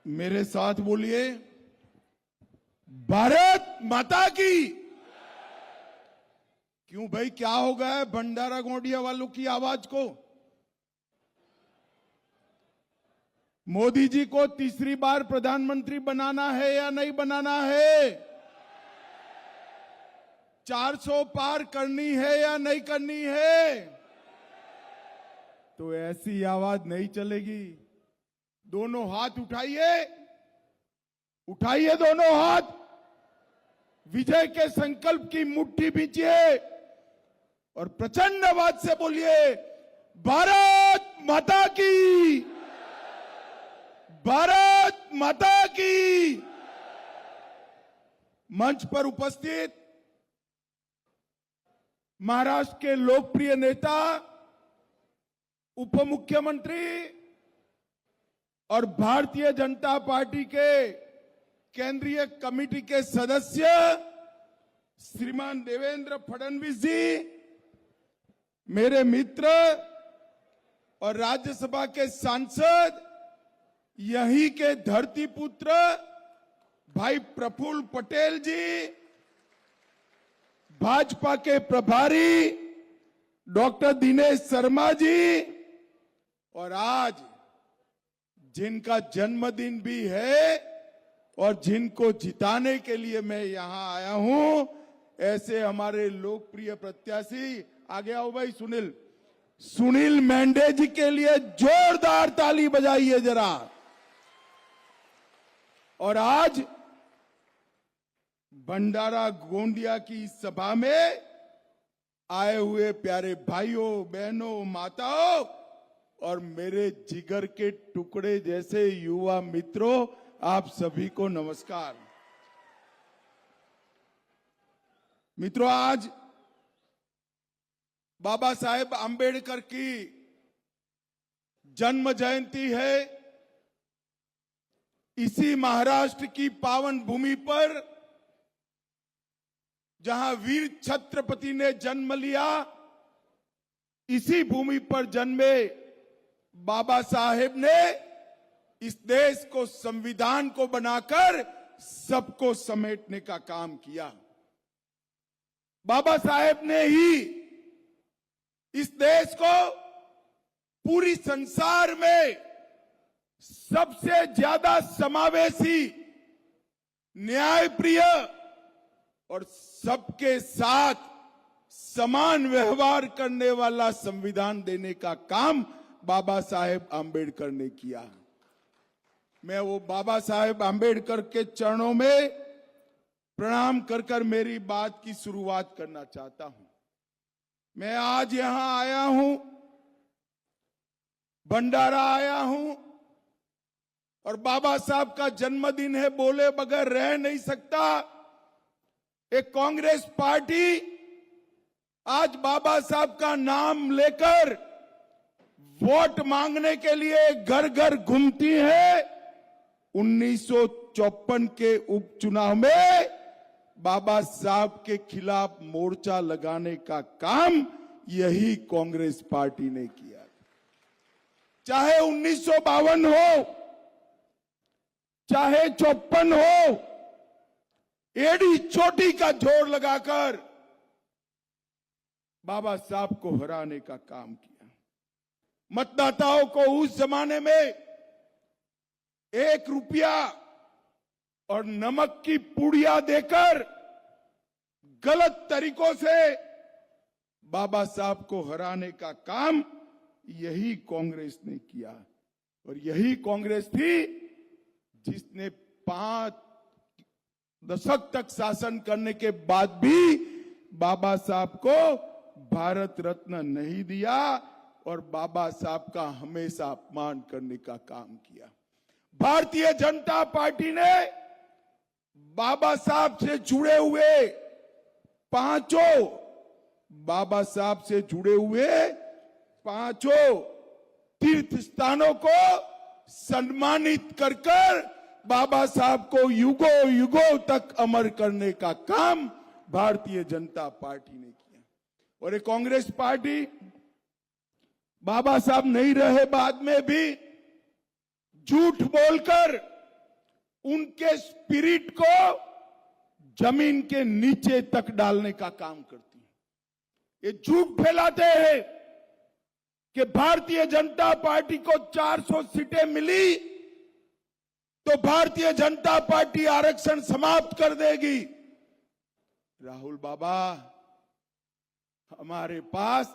मेरे साथ बोलिए, भारत माता की। क्यों भाई, क्या हो गया है भंडारा गोंडिया वालों की आवाज को? मोदी जी को तीसरी बार प्रधानमंत्री बनाना है या नहीं बनाना है? 400 पार करनी है या नहीं करनी है? तो ऐसी आवाज नहीं चलेगी। दोनों हाथ उठाइए, उठाइए दोनों हाथ, विजय के संकल्प की मुट्ठी भींचिए और प्रचंड आवाज से बोलिए, भारत माता की, भारत माता की। मंच पर उपस्थित महाराष्ट्र के लोकप्रिय नेता, उप मुख्यमंत्री और भारतीय जनता पार्टी के केंद्रीय कमेटी के सदस्य श्रीमान देवेंद्र फडणवीस जी, मेरे मित्र और राज्यसभा के सांसद, यहीं के धरती पुत्र भाई प्रफुल्ल पटेल जी, भाजपा के प्रभारी डॉक्टर दिनेश शर्मा जी, और आज जिनका जन्मदिन भी है और जिनको जिताने के लिए मैं यहां आया हूं, ऐसे हमारे लोकप्रिय प्रत्याशी, आगे आओ भाई, सुनील मेंढे जी के लिए जोरदार ताली बजाइए जरा। और आज भंडारा गोंडिया की इस सभा में आए हुए प्यारे भाइयों, बहनों, माताओं और मेरे जिगर के टुकड़े जैसे युवा मित्रों, आप सभी को नमस्कार। मित्रों, आज बाबा साहेब आंबेडकर की जन्म जयंती है। इसी महाराष्ट्र की पावन भूमि पर जहां वीर छत्रपति ने जन्म लिया, इसी भूमि पर जन्मे बाबा साहेब ने इस देश को, संविधान को बनाकर सबको समेटने का काम किया। बाबा साहेब ने ही इस देश को पूरी संसार में सबसे ज्यादा समावेशी, न्यायप्रिय और सबके साथ समान व्यवहार करने वाला संविधान देने का काम बाबा साहेब आंबेडकर ने किया। मैं वो बाबा साहेब आंबेडकर के चरणों में प्रणाम कर मेरी बात की शुरुआत करना चाहता हूं। मैं आज यहां आया हूं, भंडारा आया हूं, और बाबा साहब का जन्मदिन है, बोले बगैर रह नहीं सकता। एक कांग्रेस पार्टी आज बाबा साहब का नाम लेकर वोट मांगने के लिए घर घर घूमती है। 1954 के उपचुनाव में बाबा साहब के खिलाफ मोर्चा लगाने का काम यही कांग्रेस पार्टी ने किया। चाहे 1952 हो, चाहे 54 हो, एड़ी चोटी का जोर लगाकर बाबा साहब को हराने का काम किया। मतदाताओं को उस जमाने में 1 रुपया और नमक की पुड़िया देकर गलत तरीकों से बाबा साहब को हराने का काम यही कांग्रेस ने किया। और यही कांग्रेस थी जिसने 5 दशक तक शासन करने के बाद भी बाबा साहब को भारत रत्न नहीं दिया और बाबा साहब का हमेशा अपमान करने का काम किया। भारतीय जनता पार्टी ने बाबा साहब से जुड़े हुए पांचों तीर्थ स्थानों को सम्मानित कर बाबा साहब को युगों युगों तक अमर करने का काम भारतीय जनता पार्टी ने किया। और ये कांग्रेस पार्टी, बाबा साहब नहीं रहे बाद में भी झूठ बोलकर उनके स्पिरिट को जमीन के नीचे तक डालने का काम करती है। ये झूठ फैलाते हैं कि भारतीय जनता पार्टी को 400 सीटें मिली तो भारतीय जनता पार्टी आरक्षण समाप्त कर देगी। राहुल बाबा, हमारे पास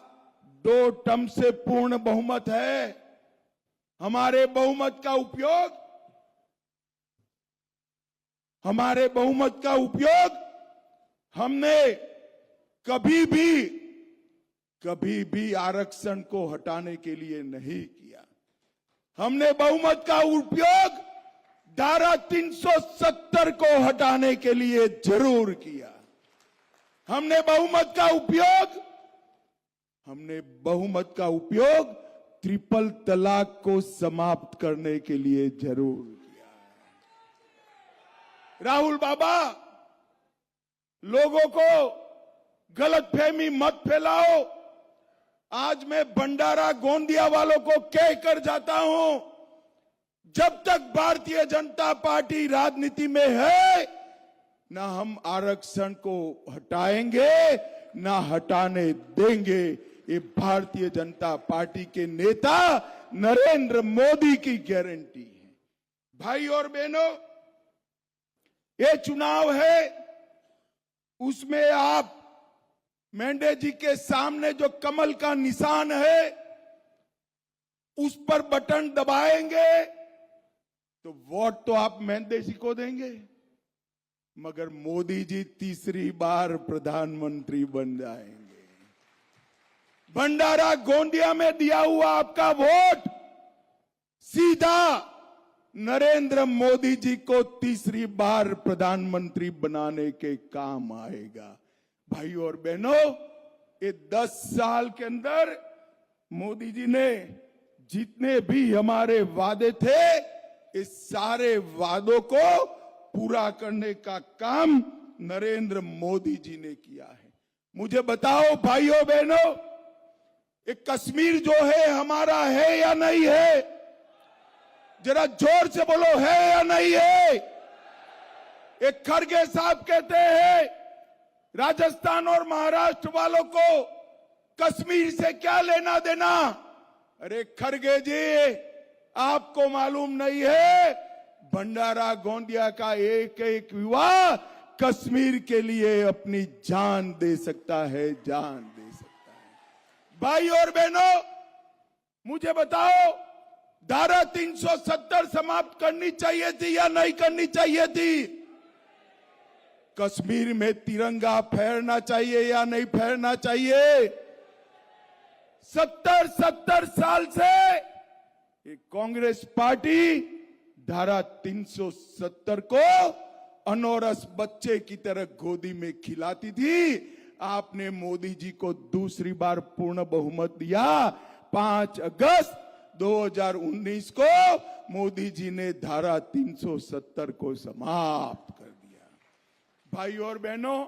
2 टर्म से पूर्ण बहुमत है। हमारे बहुमत का उपयोग हमने कभी भी आरक्षण को हटाने के लिए नहीं किया। हमने बहुमत का उपयोग धारा 370 को हटाने के लिए जरूर किया। हमने बहुमत का उपयोग ट्रिपल तलाक को समाप्त करने के लिए जरूर किया। राहुल बाबा, लोगों को गलतफहमी मत फैलाओ। आज मैं भंडारा गोंदिया वालों को कहकर जाता हूं, जब तक भारतीय जनता पार्टी राजनीति में है, ना हम आरक्षण को हटाएंगे ना हटाने देंगे। ये भारतीय जनता पार्टी के नेता नरेंद्र मोदी की गारंटी है। भाई और बहनों, ये चुनाव है, उसमें आप मेंढे जी के सामने जो कमल का निशान है उस पर बटन दबाएंगे तो वोट तो आप मेंढे जी को देंगे, मगर मोदी जी तीसरी बार प्रधानमंत्री बन जाएंगे। भंडारा गोंदिया में दिया हुआ आपका वोट सीधा नरेंद्र मोदी जी को तीसरी बार प्रधानमंत्री बनाने के काम आएगा। भाई और बहनों, ये 10 साल के अंदर मोदी जी ने जितने भी हमारे वादे थे, इस सारे वादों को पूरा करने का काम नरेंद्र मोदी जी ने किया है। मुझे बताओ भाइयों बहनों, ये कश्मीर जो है हमारा है या नहीं है? जरा जोर से बोलो, है या नहीं है? एक खड़गे साहब कहते हैं राजस्थान और महाराष्ट्र वालों को कश्मीर से क्या लेना देना। अरे खड़गे जी, आपको मालूम नहीं है, भंडारा गोंदिया का एक एक युवा कश्मीर के लिए अपनी जान दे सकता है, जान दे सकता है। भाई और बहनों, मुझे बताओ, धारा 370 समाप्त करनी चाहिए थी या नहीं करनी चाहिए थी? कश्मीर में तिरंगा फहरना चाहिए या नहीं फहरना चाहिए? 70 साल से ये कांग्रेस पार्टी धारा 370 को अनौरस बच्चे की तरह गोदी में खिलाती थी। आपने मोदी जी को दूसरी बार पूर्ण बहुमत दिया। 5 अगस्त 2019 को मोदी जी ने धारा 370 को समाप्त कर दिया। भाई और बहनों,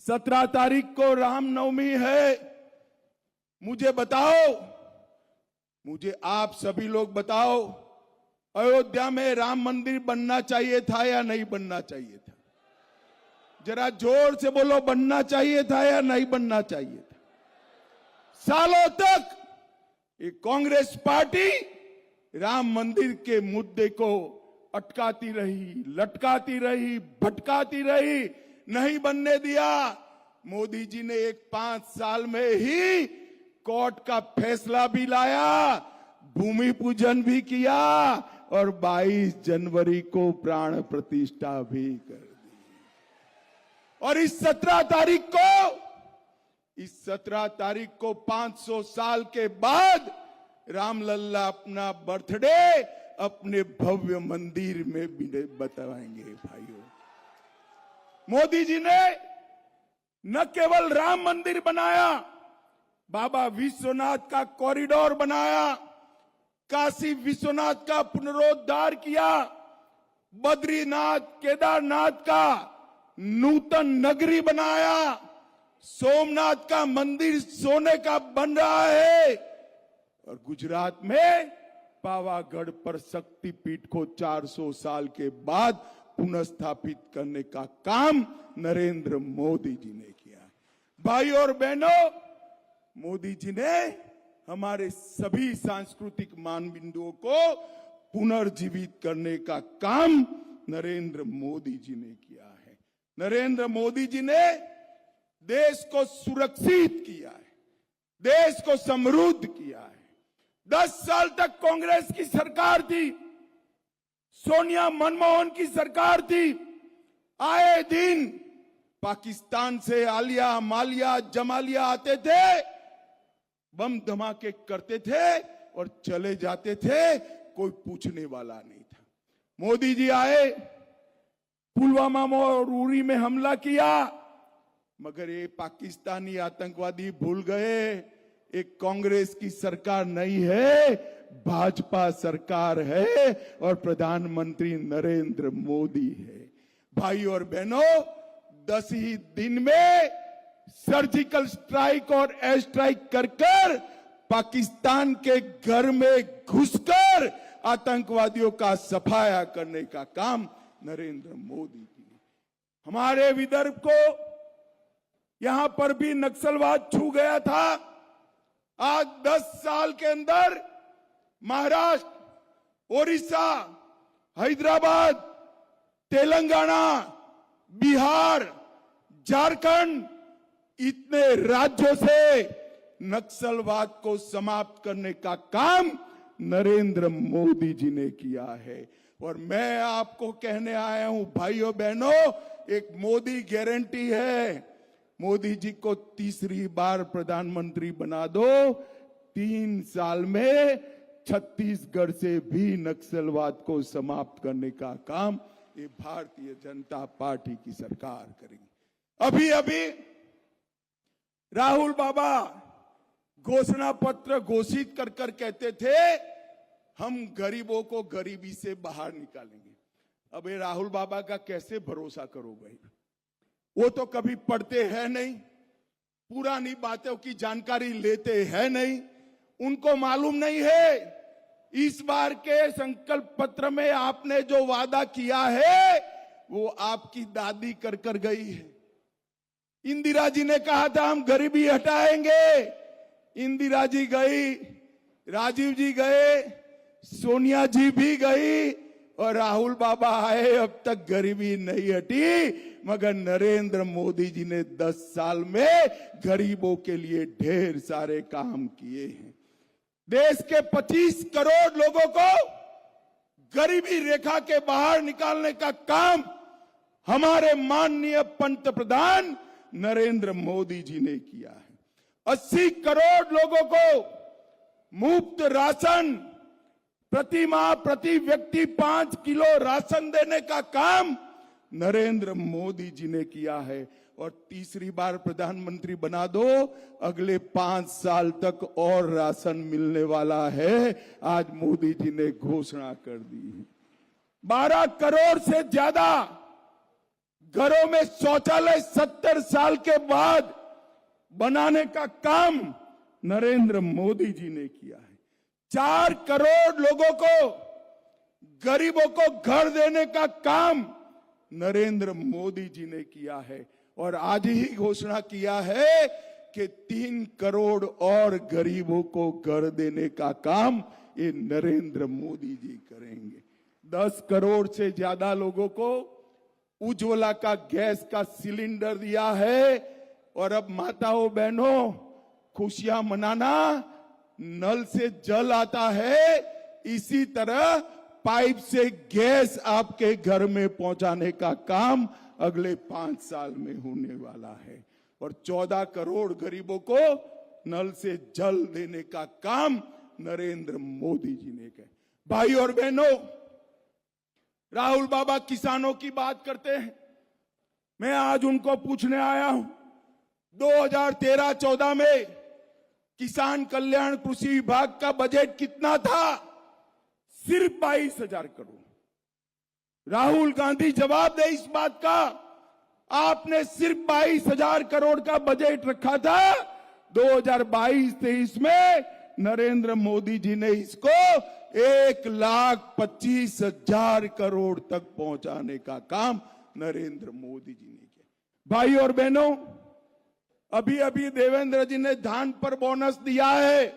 17 तारीख को रामनवमी है। मुझे बताओ, मुझे आप सभी लोग बताओ, अयोध्या में राम मंदिर बनना चाहिए था या नहीं बनना चाहिए था? जरा जोर से बोलो, बनना चाहिए था या नहीं बनना चाहिए था? सालों तक ये कांग्रेस पार्टी राम मंदिर के मुद्दे को अटकाती रही, लटकाती रही, भटकाती रही, नहीं बनने दिया। मोदी जी ने 5 साल में ही कोर्ट का फैसला भी लाया, भूमि पूजन भी किया और 22 जनवरी को प्राण प्रतिष्ठा भी कर दी। और इस 17 तारीख को 500 साल के बाद रामलल्ला अपना बर्थडे अपने भव्य मंदिर में भी बताएंगे। भाइयों, मोदी जी ने न केवल राम मंदिर बनाया, बाबा विश्वनाथ का कॉरिडोर बनाया, काशी विश्वनाथ का पुनरोद्धार किया, बद्रीनाथ केदारनाथ का नूतन नगरी बनाया, सोमनाथ का मंदिर सोने का बन रहा है और गुजरात में पावागढ़ पर शक्तिपीठ को 400 साल के बाद पुनर्स्थापित करने का काम नरेंद्र मोदी जी ने किया। भाई और बहनों, मोदी जी ने हमारे सभी सांस्कृतिक मानबिंदुओं को पुनर्जीवित करने का काम नरेंद्र मोदी जी ने किया है। नरेंद्र मोदी जी ने देश को सुरक्षित किया है, देश को समृद्ध किया है। 10 साल तक कांग्रेस की सरकार थी, सोनिया मनमोहन की सरकार थी। आए दिन पाकिस्तान से आलिया, मालिया, जमालिया आते थे, बम धमाके करते थे और चले जाते थे, कोई पूछने वाला नहीं था। मोदी जी आए, पुलवामा और उरी में हमला किया, मगर ये पाकिस्तानी आतंकवादी भूल गए एक कांग्रेस की सरकार नहीं है, भाजपा सरकार है और प्रधानमंत्री नरेंद्र मोदी है। भाई और बहनों, 10 ही दिन में सर्जिकल स्ट्राइक और एयर स्ट्राइक कर पाकिस्तान के घर में घुसकर आतंकवादियों का सफाया करने का काम नरेंद्र मोदी जी ने। हमारे विदर्भ को यहां पर भी नक्सलवाद छू गया था। आज 10 साल के अंदर महाराष्ट्र, ओडिशा, हैदराबाद, तेलंगाना, बिहार, झारखंड, इतने राज्यों से नक्सलवाद को समाप्त करने का काम नरेंद्र मोदी जी ने किया है। और मैं आपको कहने आया हूं भाइयों बहनों, एक मोदी गारंटी है। मोदी जी को तीसरी बार प्रधानमंत्री बना दो, 3 साल में छत्तीसगढ़ से भी नक्सलवाद को समाप्त करने का काम ये भारतीय जनता पार्टी की सरकार करेगी। अभी अभी राहुल बाबा घोषणा पत्र घोषित कर कहते थे हम गरीबों को गरीबी से बाहर निकालेंगे। अब ये राहुल बाबा का कैसे भरोसा करो भाई? वो तो कभी पढ़ते हैं नहीं, पुरानी बातों की जानकारी लेते हैं नहीं, उनको मालूम नहीं है इस बार के संकल्प पत्र में आपने जो वादा किया है वो आपकी दादी कर गई है। इंदिरा जी ने कहा था हम गरीबी हटाएंगे, इंदिरा जी गई, राजीव जी गए, सोनिया जी भी गई और राहुल बाबा आए, अब तक गरीबी नहीं हटी। मगर नरेंद्र मोदी जी ने 10 साल में गरीबों के लिए ढेर सारे काम किए हैं। देश के 25 करोड़ लोगों को गरीबी रेखा के बाहर निकालने का काम हमारे माननीय पंतप्रधान नरेंद्र मोदी जी ने किया है। 80 करोड़ लोगों को मुफ्त राशन, प्रति माह प्रति व्यक्ति 5 किलो राशन देने का काम नरेंद्र मोदी जी ने किया है। और तीसरी बार प्रधानमंत्री बना दो, अगले 5 साल तक और राशन मिलने वाला है। आज मोदी जी ने घोषणा कर दी है। 12 करोड़ से ज्यादा घरों में शौचालय 70 साल के बाद बनाने का काम नरेंद्र मोदी जी ने किया है। 4 करोड़ लोगों को, गरीबों को घर देने का काम नरेंद्र मोदी जी ने किया है। और आज ही घोषणा किया है कि 3 करोड़ और गरीबों को घर देने का काम ये नरेंद्र मोदी जी करेंगे। 10 करोड़ से ज्यादा लोगों को उज्ज्वला का गैस का सिलेंडर दिया है। और अब माताओं बहनों, खुशियां मनाना, नल से जल आता है, इसी तरह पाइप से गैस आपके घर में पहुंचाने का काम अगले 5 साल में होने वाला है। और 14 करोड़ गरीबों को नल से जल देने का काम नरेंद्र मोदी जी ने किया। भाई और बहनों, राहुल बाबा किसानों की बात करते हैं, मैं आज उनको पूछने आया हूं 2013-14 में किसान कल्याण कृषि विभाग का बजट कितना था? सिर्फ 22,000 करोड़। राहुल गांधी जवाब दे इस बात का, आपने सिर्फ 22,000 करोड़ का बजट रखा था। 2022-23 में नरेंद्र मोदी जी ने इसको 1,25,000 करोड़ तक पहुंचाने का काम नरेंद्र मोदी जी ने किया। भाई और बहनों, अभी अभी देवेंद्र जी ने धान पर बोनस दिया है,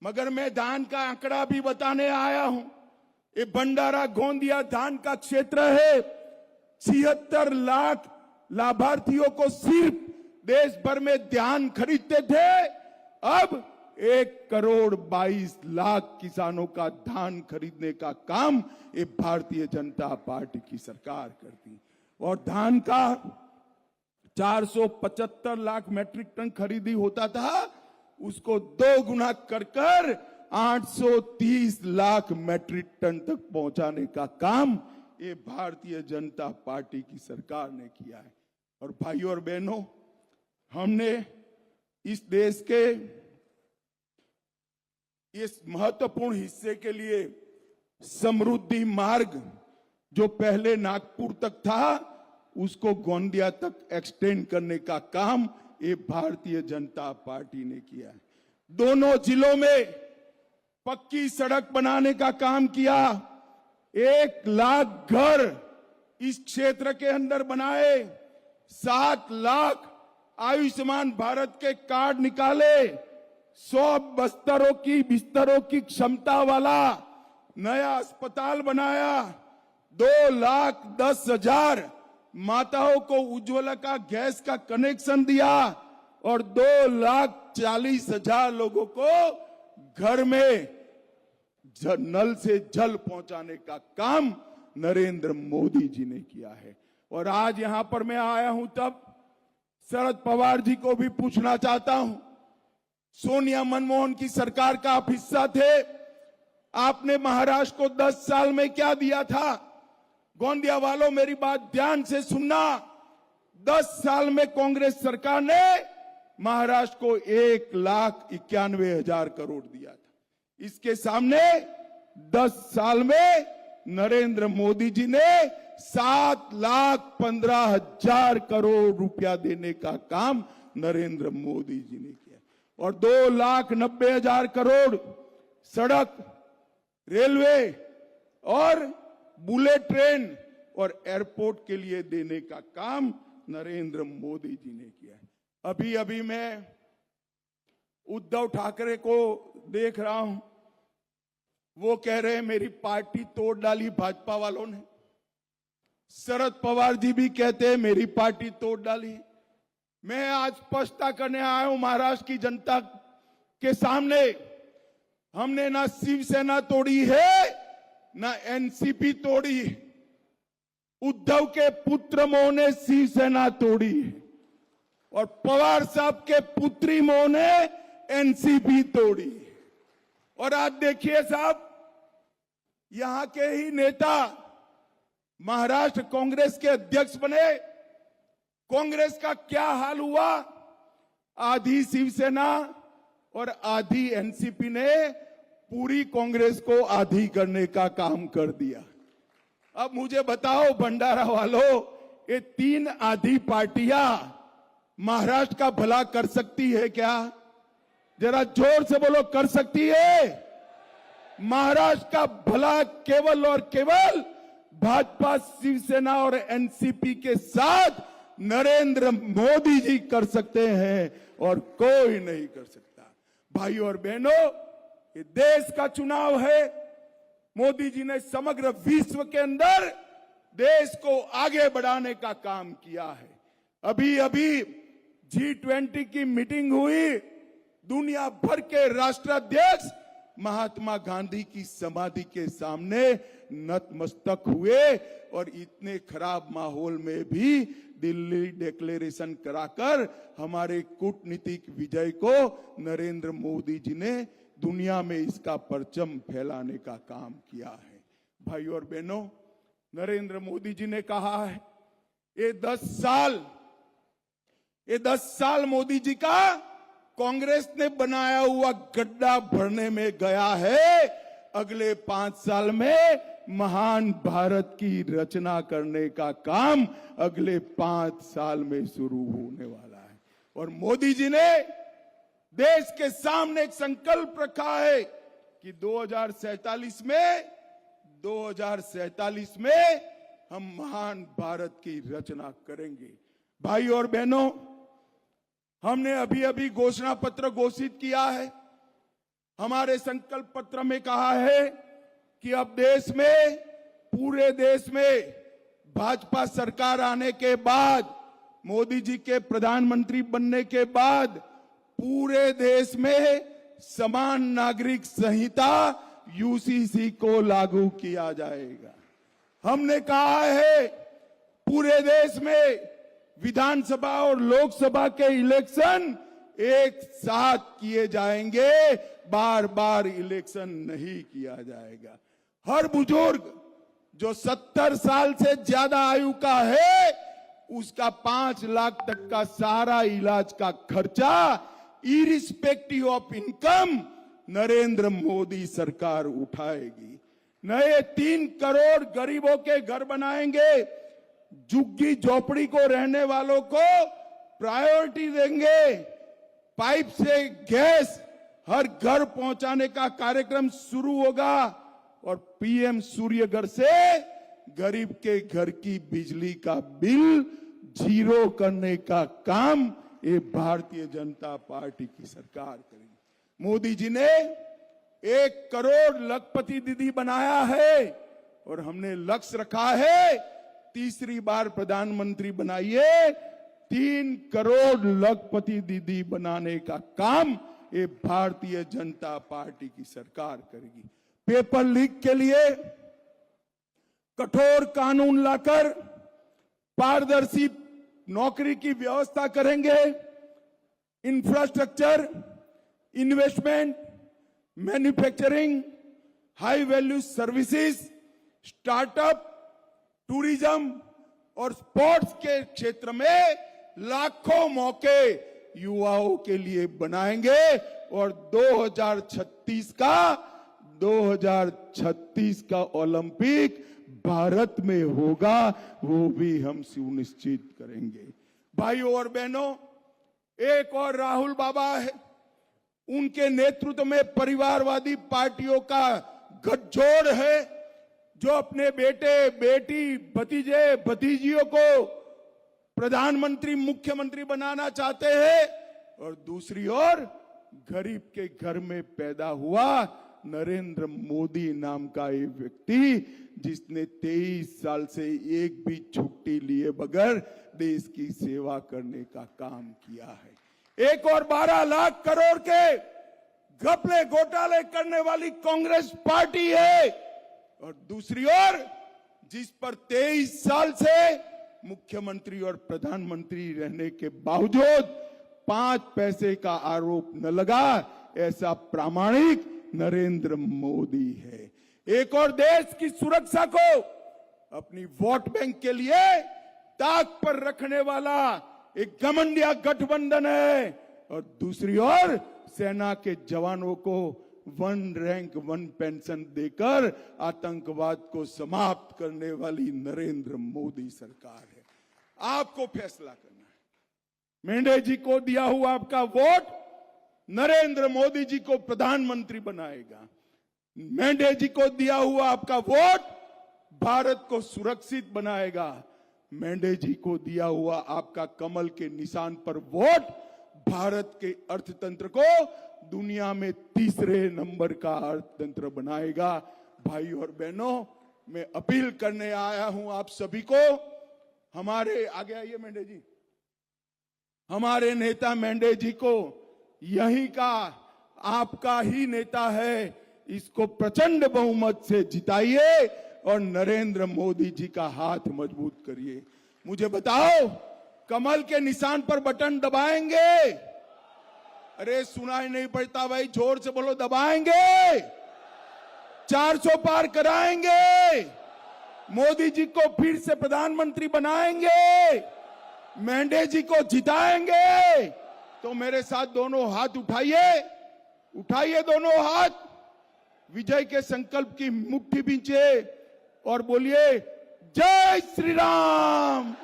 मगर मैं धान का आंकड़ा भी बताने आया हूं। ये भंडारा गोंदिया धान का क्षेत्र है। 76 लाख लाभार्थियों को सिर्फ देश भर में धान खरीदते थे, अब 1,22,00,000 किसानों का धान खरीदने का काम ये भारतीय जनता पार्टी की सरकार करती। और धान का 475 लाख मैट्रिक टन खरीदी होता था, उसको 2 गुना कर 830 लाख मैट्रिक टन तक पहुंचाने का काम ये भारतीय जनता पार्टी की सरकार ने किया है। और भाइयों और बहनों, हमने इस देश के इस महत्वपूर्ण हिस्से के लिए समृद्धि मार्ग जो पहले नागपुर तक था, उसको गोंदिया तक एक्सटेंड करने का काम ये भारतीय जनता पार्टी ने किया है। दोनों जिलों में पक्की सड़क बनाने का काम किया। 1 लाख घर इस क्षेत्र के अंदर बनाए। 7 लाख आयुष्मान भारत के कार्ड निकाले। 100 बिस्तरों की क्षमता वाला नया अस्पताल बनाया। 2,10,000 माताओं को उज्ज्वला का गैस का कनेक्शन दिया और 2,40,000 लोगों को घर में नल से जल पहुंचाने का काम नरेंद्र मोदी जी ने किया है। और आज यहां पर मैं आया हूं तब शरद पवार जी को भी पूछना चाहता हूं, सोनिया मनमोहन की सरकार का आप हिस्सा थे, आपने महाराष्ट्र को 10 साल में क्या दिया था? गोंदिया वालों, मेरी बात ध्यान से सुनना। 10 साल में कांग्रेस सरकार ने महाराष्ट्र को 1,91,000 करोड़ दिया था। इसके सामने 10 साल में नरेंद्र मोदी जी ने 7,15,000 करोड़ रुपया देने का काम नरेंद्र मोदी जी ने किया। और 2,90,000 करोड़ सड़क, रेलवे और बुलेट ट्रेन और एयरपोर्ट के लिए देने का काम नरेंद्र मोदी जी ने किया है। अभी अभी मैं उद्धव ठाकरे को देख रहा हूं, वो कह रहे हैं मेरी पार्टी तोड़ डाली भाजपा वालों ने। शरद पवार जी भी कहते हैं मेरी पार्टी तोड़ डाली। मैं आज स्पष्टता करने आया हूं महाराष्ट्र की जनता के सामने, हमने ना शिवसेना तोड़ी है ना एनसीपी तोड़ी। उद्धव के पुत्र मोह ने शिवसेना तोड़ी और पवार साहब के पुत्री मोह ने एनसीपी तोड़ी। और आज देखिए साहब, यहां के ही नेता महाराष्ट्र कांग्रेस के अध्यक्ष बने। कांग्रेस का क्या हाल हुआ? आधी शिवसेना और आधी एनसीपी ने पूरी कांग्रेस को आधी करने का काम कर दिया। अब मुझे बताओ भंडारा वालों, ये 3 आधी पार्टियां महाराष्ट्र का भला कर सकती है क्या? जरा जोर से बोलो, कर सकती है? महाराष्ट्र का भला केवल और केवल भाजपा, शिवसेना और एनसीपी के साथ नरेंद्र मोदी जी कर सकते हैं और कोई नहीं कर सकता। भाइयों और बहनों, ये देश का चुनाव है। मोदी जी ने समग्र विश्व के अंदर देश को आगे बढ़ाने का काम किया है। अभी अभी G20 की मीटिंग हुई, दुनिया भर के राष्ट्राध्यक्ष महात्मा गांधी की समाधि के सामने नतमस्तक हुए और इतने खराब माहौल में भी दिल्ली डिक्लेरेशन कराकर हमारे कूटनीतिक विजय को नरेंद्र मोदी जी ने दुनिया में इसका परचम फैलाने का काम किया है। भाइयों और बहनों, नरेंद्र मोदी जी ने कहा है ये 10 साल मोदी जी का कांग्रेस ने बनाया हुआ गड्ढा भरने में गया है। अगले 5 साल में महान भारत की रचना करने का काम अगले 5 साल में शुरू होने वाला है। और मोदी जी ने देश के सामने एक संकल्प रखा है कि 2047 में हम महान भारत की रचना करेंगे। भाई और बहनों, हमने अभी अभी घोषणा पत्र घोषित किया है। हमारे संकल्प पत्र में कहा है कि अब देश में, पूरे देश में भाजपा सरकार आने के बाद, मोदी जी के प्रधानमंत्री बनने के बाद पूरे देश में समान नागरिक संहिता यूसीसी को लागू किया जाएगा। हमने कहा है पूरे देश में विधानसभा और लोकसभा के इलेक्शन एक साथ किए जाएंगे, बार बार इलेक्शन नहीं किया जाएगा। हर बुजुर्ग जो 70 साल से ज्यादा आयु का है, उसका 5 लाख तक का सारा इलाज का खर्चा irrespective of income Narendra Modi सरकार उठाएगी। नए 3 करोड़ गरीबों के घर बनाएंगे। झुग्गी झोपड़ी को रहने वालों को प्रायोरिटी देंगे। पाइप से गैस हर घर पहुंचाने का कार्यक्रम शुरू होगा और पीएम सूर्यघर से गरीब के घर की बिजली का बिल 0 करने का काम ये भारतीय जनता पार्टी की सरकार करेगी। मोदी जी ने 1 करोड़ लखपति दीदी बनाया है और हमने लक्ष्य रखा है तीसरी बार प्रधानमंत्री बनाइए 3 करोड़ लखपति दीदी बनाने का काम ये भारतीय जनता पार्टी की सरकार करेगी। पेपर लीक के लिए कठोर कानून लाकर पारदर्शी नौकरी की व्यवस्था करेंगे। Infrastructure, investment, manufacturing, high value services, startup, tourism और स्पोर्ट्स के क्षेत्र में लाखों मौके युवाओं के लिए बनाएंगे और 2036 का ओलंपिक भारत में होगा, वो भी हम सुनिश्चित करेंगे। भाइयों और बहनों, एक और राहुल बाबा है, उनके नेतृत्व में परिवारवादी पार्टियों का गठजोड़ है, जो अपने बेटे, बेटी, भतीजे, भतीजियों को प्रधानमंत्री, मुख्यमंत्री बनाना चाहते हैं और दूसरी ओर गरीब के घर में पैदा हुआ नरेंद्र मोदी नाम का एक व्यक्ति, जिसने 23 साल से एक भी छुट्टी लिए बगैर देश की सेवा करने का काम किया है। एक और 12 लाख करोड़ के घपले घोटाले करने वाली कांग्रेस पार्टी है और दूसरी ओर जिस पर 23 साल से मुख्यमंत्री और प्रधानमंत्री रहने के बावजूद 5 पैसे का आरोप न लगा, ऐसा प्रामाणिक नरेंद्र मोदी है। एक और देश की सुरक्षा को अपनी वोट बैंक के लिए ताक पर रखने वाला एक घमंडिया गठबंधन है और दूसरी ओर सेना के जवानों को 1 रैंक 1 पेंशन देकर आतंकवाद को समाप्त करने वाली नरेंद्र मोदी सरकार है। आपको फैसला करना है। मेंढे जी को दिया हुआ आपका वोट नरेंद्र मोदी जी को प्रधानमंत्री बनाएगा। मेंढे जी को दिया हुआ आपका वोट भारत को सुरक्षित बनाएगा। मेंढे जी को दिया हुआ आपका कमल के निशान पर वोट भारत के अर्थतंत्र को दुनिया में 3रे नंबर का अर्थतंत्र बनाएगा। भाई और बहनों, मैं अपील करने आया हूं आप सभी को, हमारे आगे आइए मेंढे जी, हमारे नेता मेंढे जी को यहीं का आपका ही नेता है, इसको प्रचंड बहुमत से जिताइए और नरेंद्र मोदी जी का हाथ मजबूत करिए। मुझे बताओ, कमल के निशान पर बटन दबाएंगे? अरे सुनाई नहीं पड़ता भाई, जोर से बोलो, दबाएंगे? 400 पार कराएंगे? मोदी जी को फिर से प्रधानमंत्री बनाएंगे? मेंढे जी को जिताएंगे? तो मेरे साथ दोनों हाथ उठाइए, उठाइए दोनों हाथ, विजय के संकल्प की मुट्ठी बींचे और बोलिए जय श्री राम,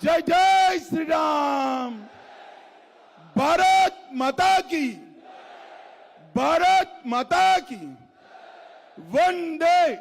जय जय श्री राम, भारत माता की, भारत माता की, वंदे।